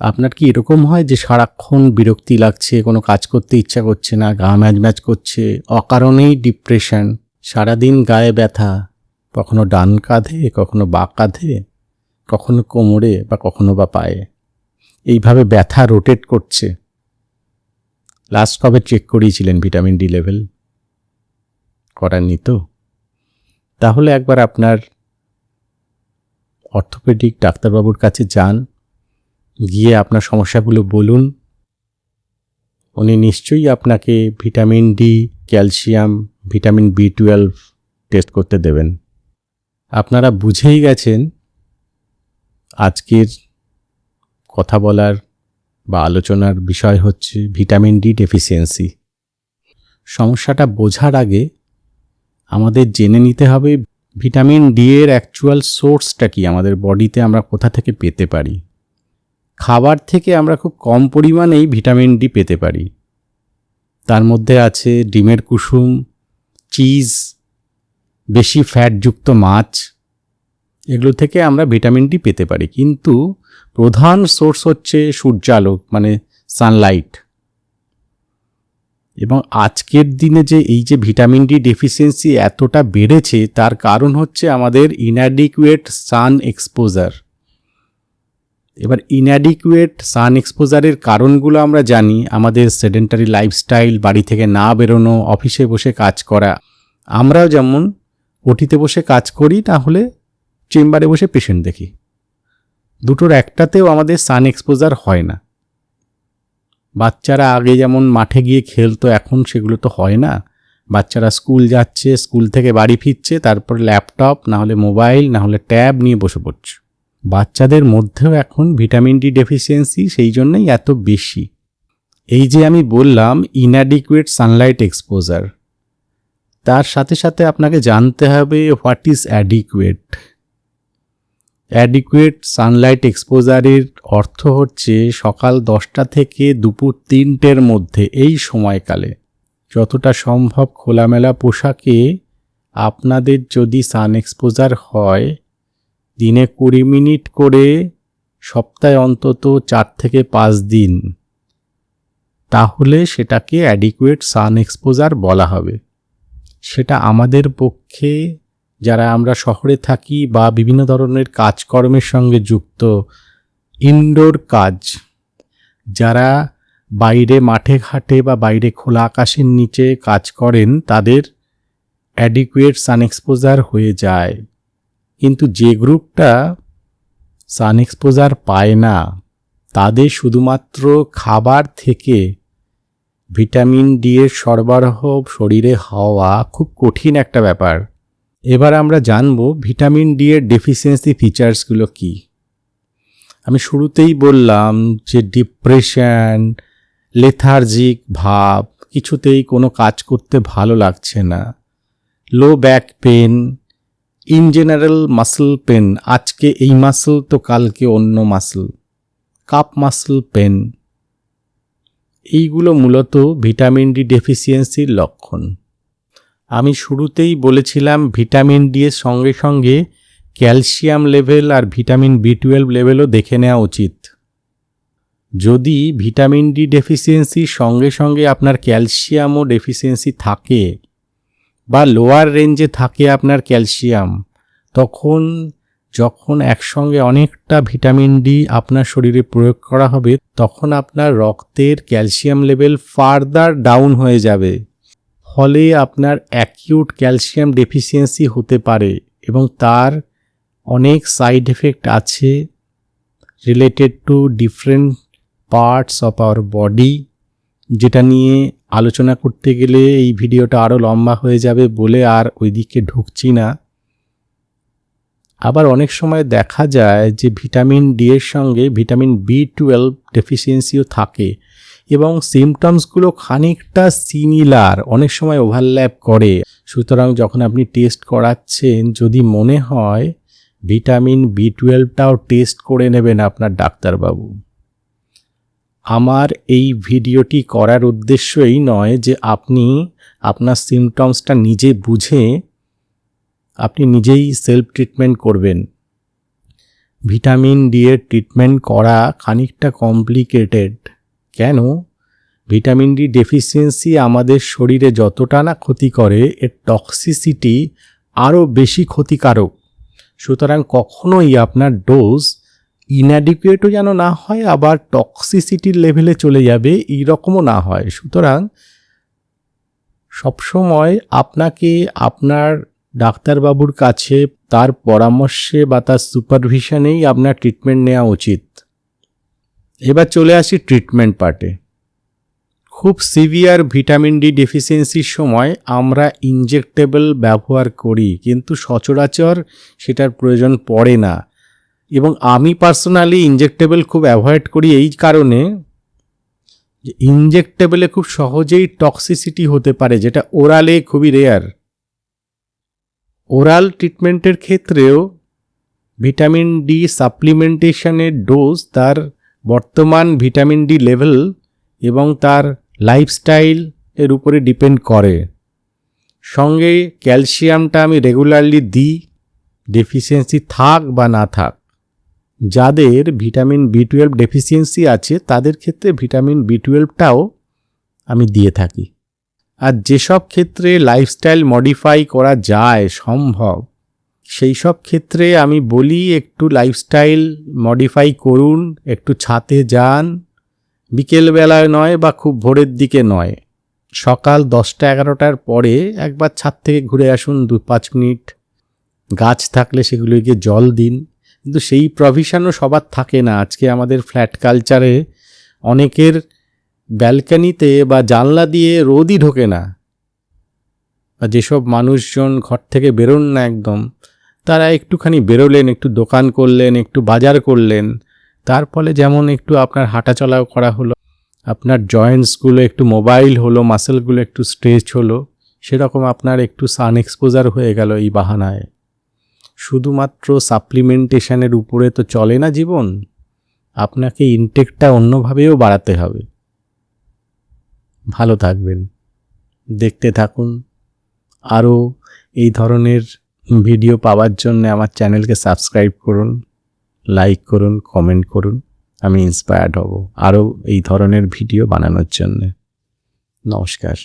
আপনার কি এরকম হয় যে সারাক্ষণ বিরক্তি লাগছে, কোনো কাজ করতে ইচ্ছা করছে না, গা ম্যাজম্যাজ করছে, অকারণেই ডিপ্রেশন, সারাদিন গায়ে ব্যথা, কখনো ডান কাঁধে, কখনো বাঁ কাঁধে, কখনো কোমরে বা কখনো বা পায়ে, এইভাবে ব্যথা রোটেট করছে? লাস্ট কবে চেক করিয়েছিলেন ভিটামিন ডি লেভেল? করাননি তো? তাহলে একবার আপনার অর্থোপেডিক ডাক্তারবাবুর কাছে যান, গিয়ে আপনার সমস্যাগুলো বলুন। উনি নিশ্চয়ই আপনাকে vitamin D, calcium, vitamin B12 test করতে দেবেন। আপনারা বুঝেই গেছেন আজকের কথা বলার বা আলোচনার বিষয় হচ্ছে ভিটামিন ডি ডেফিসিয়েন্সি। সমস্যাটা বোঝার আগে আমাদের জেনে নিতে হবে ভিটামিন ডি এর অ্যাকচুয়াল সোর্সটা কি, আমাদের বডিতে আমরা কোথা থেকে পেতে পারি। খাবার থেকে আমরা খুব কম পরিমাণেই ভিটামিন ডি পেতে পারি। তার মধ্যে আছে ডিমের কুসুম, চিজ, বেশি ফ্যাটযুক্ত মাছ, এগুলো থেকে আমরা ভিটামিন ডি পেতে পারি। কিন্তু প্রধান সোর্স হচ্ছে সূর্যালোক, মানে সানলাইট। এবং আজকের দিনে যে এই যে ভিটামিন ডি ডেফিসিয়েন্সি এতটা বেড়েছে, তার কারণ হচ্ছে আমাদের ইনঅ্যাডিকুয়েট সান এক্সপোজার। এবার ইনঅ্যাডিকুয়েট সান এক্সপোজারের কারণগুলো আমরা জানি। আমাদের সেডেন্টারি লাইফস্টাইল, বাড়ি থেকে না বেরোনো, অফিসে বসে কাজ করা। আমরাও যেমন ওটিতে বসে কাজ করি, তাহলে চেম্বারে বসে পেশেন্ট দেখি, দুটোর একটাতেও আমাদের সান এক্সপোজার হয় না। বাচ্চারা আগে যেমন মাঠে গিয়ে খেলতো, এখন সেগুলো তো হয় না। বাচ্চারা স্কুল যাচ্ছে, স্কুল থেকে বাড়ি ফিরছে, তারপর ল্যাপটপ, না হলে মোবাইল, না হলে ট্যাব নিয়ে বসে পড়ছে। বাচ্চাদের মধ্যেও এখন ভিটামিন ডি ডেফিসিয়েন্সি সেই জন্যই এত বেশি। এই যে আমি বললাম ইনঅ্যাডিকুয়েট সানলাইট এক্সপোজার, তার সাথে সাথে আপনাকে জানতে হবে what is adequate. Adequate sunlight এক্সপোজারের অর্থ হচ্ছে সকাল 10টা থেকে দুপুর 3টের মধ্যে, এই সময়কালে যতটা সম্ভব খোলামেলা পোশাকে আপনাদের যদি সান এক্সপোজার হয়, দিনে 20 মিনিট করে, সপ্তাহে অন্তত 4 থেকে 5 দিন, তাহলে সেটাকে অ্যাডিকুয়েট সান এক্সপোজার বলা হবে। সেটা আমাদের পক্ষে, যারা আমরা শহরে থাকি বা বিভিন্ন ধরনের কাজকর্মের সঙ্গে যুক্ত, ইনডোর কাজ, যারা বাইরে মাঠে ঘাটে বা বাইরে খোলা আকাশের নিচে কাজ করেন, তাদের অ্যাডিকুয়েট সান এক্সপোজার হয়ে যায়। কিন্তু যে গ্রুপটা সান এক্সপোজার পায় না, তাদের শুধুমাত্র খাবার থেকে ভিটামিন ডি এর সরবরাহ শরীরে হওয়া খুব কঠিন একটা ব্যাপার। এবার আমরা জানব ভিটামিন ডি এর ডেফিসিয়েন্সি ফিচার্সগুলো কি। আমি শুরুতেই বললাম যে ডিপ্রেশন, লেথার্জিক ভাব, কিছুতেই কোনো কাজ করতে ভালো লাগছে না, low back pain, in general muscle pain, আজকে এই মাসল তো কালকে অন্য মাসল, কাপ মাসল পেন, এইগুলো মূলত ভিটামিন ডি ডেফিসিয়েন্সির লক্ষণ। আমি শুরুতেই বলেছিলাম ভিটামিন ডি এর সঙ্গে সঙ্গে ক্যালসিয়াম লেভেল আর ভিটামিন B12 লেভেলও দেখে নেওয়া উচিত। যদি ভিটামিন ডি ডেফিসিয়েন্সির সঙ্গে সঙ্গে আপনার ক্যালসিয়ামও ডেফিসিয়েন্সি থাকে বা লোয়ার রেঞ্জে থাকে আপনার ক্যালসিয়াম, তখন যখন একসঙ্গে অনেকটা ভিটামিন ডি আপনার শরীরে প্রয়োগ করা হবে, তখন আপনার রক্তের ক্যালসিয়াম লেভেল ফার্দার ডাউন হয়ে যাবে। ফলে আপনার অ্যাকিউট ক্যালসিয়াম ডেফিসিয়েন্সি হতে পারে এবং তার অনেক সাইড এফেক্ট আছে related to different parts of our body, যেটা নিয়ে আলোচনা করতে গেলে এই ভিডিওটা আরও লম্বা হয়ে যাবে বলে আর ওই দিকে ঢুকছি না। আবার অনেক সময় দেখা যায় যে ভিটামিন ডি এর সঙ্গে ভিটামিন B12 ডেফিসিয়েন্সিও থাকে এবং সিমটমসগুলো খানিকটা সিমিলার, অনেক সময় ওভারল্যাপ করে। সুতরাং যখন আপনি টেস্ট করাচ্ছেন, যদি মনে হয় ভিটামিন B12টাও টেস্ট করে নেবেন আপনার ডাক্তারবাবু। আমার এই ভিডিওটি করার উদ্দেশ্য এই নয় যে আপনি আপনার সিমটমসটা নিজে বুঝে আপনি নিজেই সেলফ ট্রিটমেন্ট করবেন। ভিটামিন ডি এর ট্রিটমেন্ট করা খানিকটা কমপ্লিকেটেড। কেন? ভিটামিন ডি ডেফিসিয়েন্সি আমাদের শরীরে যতটা না ক্ষতি করে, এর টক্সিসিটি আরও বেশি ক্ষতিকারক। সুতরাং কখনোই আপনার ডোজ ইনঅ্যাডিকুয়েটও যেন না হয়, আবার টক্সিসিটির লেভেলে চলে যাবে এইরকমও না হয়। সুতরাং সবসময় আপনাকে আপনার ডাক্তারবাবুর কাছে তার পরামর্শে বা তার সুপারভিশনেই আপনার ট্রিটমেন্ট নেওয়া উচিত। এবার চলে আসি ট্রিটমেন্ট পার্টে। খুব সিভিয়ার ভিটামিন ডি ডেফিসিয়েন্সির সময় আমরা ইনজেক্টেবল ব্যবহার করি, কিন্তু সচরাচর সেটার প্রয়োজন পড়ে না। এবং আমি পার্সোনালি ইনজেক্টেবল খুব অ্যাভয়েড করি এই কারণে যে ইনজেক্টেবলে খুব সহজেই টক্সিসিটি হতে পারে, যেটা ওরালে খুবই রেয়ার। ওরাল ট্রিটমেন্টের ক্ষেত্রেও ভিটামিন ডি সাপ্লিমেন্টেশনের ডোজ তার বর্তমান ভিটামিন ডি লেভেল এবং তার লাইফস্টাইল এর উপরে ডিপেন্ড করে। সঙ্গে ক্যালসিয়ামটা আমি রেগুলারলি দিই, ডেফিসিয়েন্সি থাক বা না থাক। যাদের ভিটামিন বি12 ডেফিসিয়েন্সি আছে তাদের ক্ষেত্রে ভিটামিন বি12টাও আমি দিয়ে থাকি। আর যেসব ক্ষেত্রে লাইফস্টাইল মডিফাই করা যায়, সম্ভব, সেই সব ক্ষেত্রে আমি বলি একটু লাইফস্টাইল মডিফাই করুন, একটু ছাদে যান, বিকেলবেলায় নয় বা খুব ভোরের দিকে নয়, সকাল 10টা-11টার পরে একবার ছাদ থেকে ঘুরে আসুন 2-5 মিনিট। গাছ থাকলে সেগুলোকে জল দিন। কিন্তু সেই প্রভিশনও সবার থাকে না। আজকে আমাদের ফ্ল্যাট কালচারে অনেকের ব্যালকানিতে বা জানলা দিয়ে রোদই ঢোকে না, বা যেসব মানুষজন ঘর থেকে বেরোন না একদম, তারা একটুখানি বেরোলেন, একটু দোকান করলেন, একটু বাজার করলেন, তার ফলে যেমন একটু আপনার হাঁটাচলাও করা হলো, আপনার জয়েন্টসগুলো একটু মোবাইল হলো, মাসেলগুলো একটু স্ট্রেচ হলো, সেরকম আপনার একটু সান এক্সপোজার হয়ে গেল এই বাহানায়। শুধুমাত্র সাপ্লিমেন্টেশনের উপরে তো চলে না জীবন, আপনাকে ইনটেকটা অন্যভাবেও বাড়াতে হবে। ভালো থাকবেন, দেখতে থাকুন। আরও এই ধরনের ভিডিও পাওয়ার জন্য আমার চ্যানেলকে সাবস্ক্রাইব করুন, লাইক করুন, কমেন্ট করুন। আমি ইন্সপায়ার্ড হব আরও এই ধরনের ভিডিও বানানোর জন্য। নমস্কার।